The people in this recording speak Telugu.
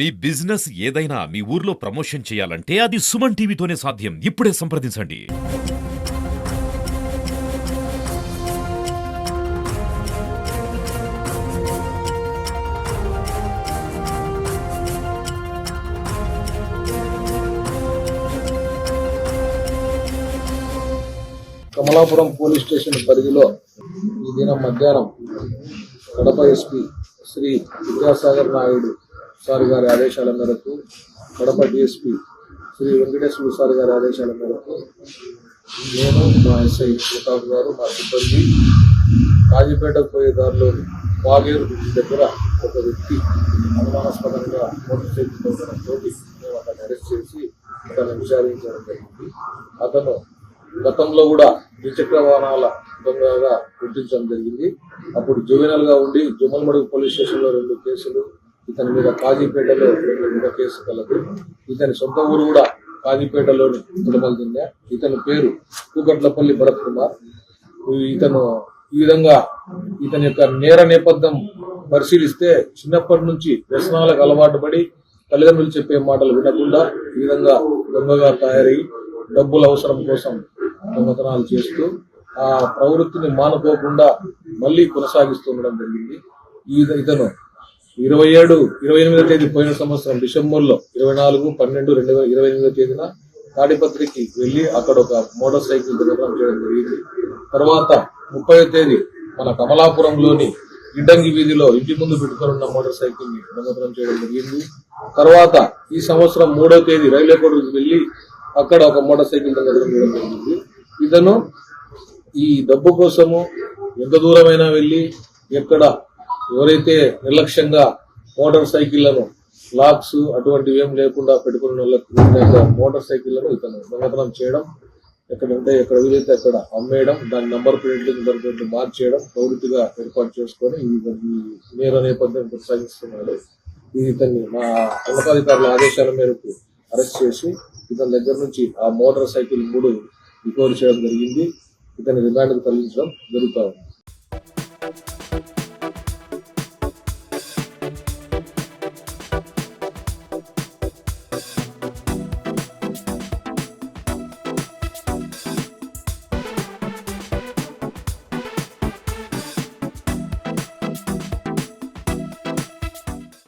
మీ బిజినెస్ ఏదైనా మీ ఊర్లో ప్రమోషన్ చేయాలంటే అది సుమన్ టీవీతోనే సాధ్యం. ఇప్పుడే సంప్రదించండి. కమలాపురం పోలీస్ స్టేషన్ పరిధిలో ఈ దినం మధ్యాహ్నం కడప ఎస్పీ శ్రీ విద్యాసాగర్ నాయుడు సార్ గారి ఆదేశాల మేరకు, కడప డిఎస్పీ శ్రీ వెంకటేశ్వర సార్ గారి ఆదేశాల మేరకు నేను, మా ఎస్ఐ ప్రతాప్ గారు, మా సిబ్బంది కాజీపేటకు పోయే దారిలోని వాగేరు బ్రిడ్జ్ దగ్గర ఒక వ్యక్తి అనుమానాస్పదంగా మోటార్ సైకిల్ దొంగడంతో మేము అతన్ని అరెస్ట్ చేసి అతన్ని విచారించడం జరిగింది. అతను గతంలో కూడా ద్విచక్ర వాహనాల దొంగగా గుర్తించడం జరిగింది. అప్పుడు జువెనల్ గా ఉండి జుమ్మలమడుగు పోలీస్ స్టేషన్ లో 2 కేసులు, ఇతని మీద కాజీపేటలో 2 కేసు కలదు. ఇతని సొంత ఊరు కూడా కాజీపేటలోని తిరుమల. ఇతని పేరు కూకట్లపల్లి భరత్ కుమార్. ఇతను ఈ విధంగా ఇతని యొక్క నేర నేపథ్యం పరిశీలిస్తే చిన్నప్పటి నుంచి వ్యసనాలకు అలవాటు పడి తల్లిదండ్రులు చెప్పే మాటలు వినకుండా ఈ విధంగా దొంగగా తయారై డబ్బుల అవసరం కోసం దొంగతనాలు చేస్తూ ఆ ప్రవృత్తిని మానుకోకుండా మళ్ళీ కొనసాగిస్తుండడం జరిగింది. ఇతను 28వ తేదీ పోయిన సంవత్సరం డిసెంబర్లో 24/12/2028 తేదీన తాడిపత్రికి వెళ్లి అక్కడ ఒక మోటార్ సైకిల్ దొంగతనం చేయడం జరిగింది. తర్వాత 30వ తేదీ మన కమలాపురంలోని ఇడ్డంగి వీధిలో ఇంటి ముందు పెట్టుకుని ఉన్న మోటార్ సైకిల్ ని దొంగతనం చేయడం జరిగింది. తర్వాత ఈ సంవత్సరం 3వ తేదీ రైల్వే కోర్టుకు వెళ్లి అక్కడ ఒక మోటార్ సైకిల్ దొంగతనం చేయడం జరిగింది. ఇతను ఈ డబ్బు కోసము ఎంత దూరమైనా వెళ్లి ఎక్కడ ఎవరైతే నిర్లక్ష్యంగా మోటార్ సైకిళ్లను లాక్స్ అటువంటివి ఏం లేకుండా పెట్టుకున్న మోటార్ సైకిళ్లను ఇతను దొంగతనం చేయడం, ఎక్కడ వీలైతే అక్కడ అమ్మేయడం, దాని నంబర్ ప్లేట్లు మార్చేయడం ప్రవృత్తిగా ఏర్పాటు చేసుకొని ఈ నేర నేపథ్యం కొనసాగిస్తున్నాడు. ఇతన్ని మా ఉన్నతాధికారుల ఆదేశాల మేరకు అరెస్ట్ చేసి ఇతని దగ్గర నుంచి ఆ మోటార్ సైకిల్ 3 రికవర్ చేయడం జరిగింది. ఇతని రిమాండ్కు తరలించడం జరుగుతా ఉంది.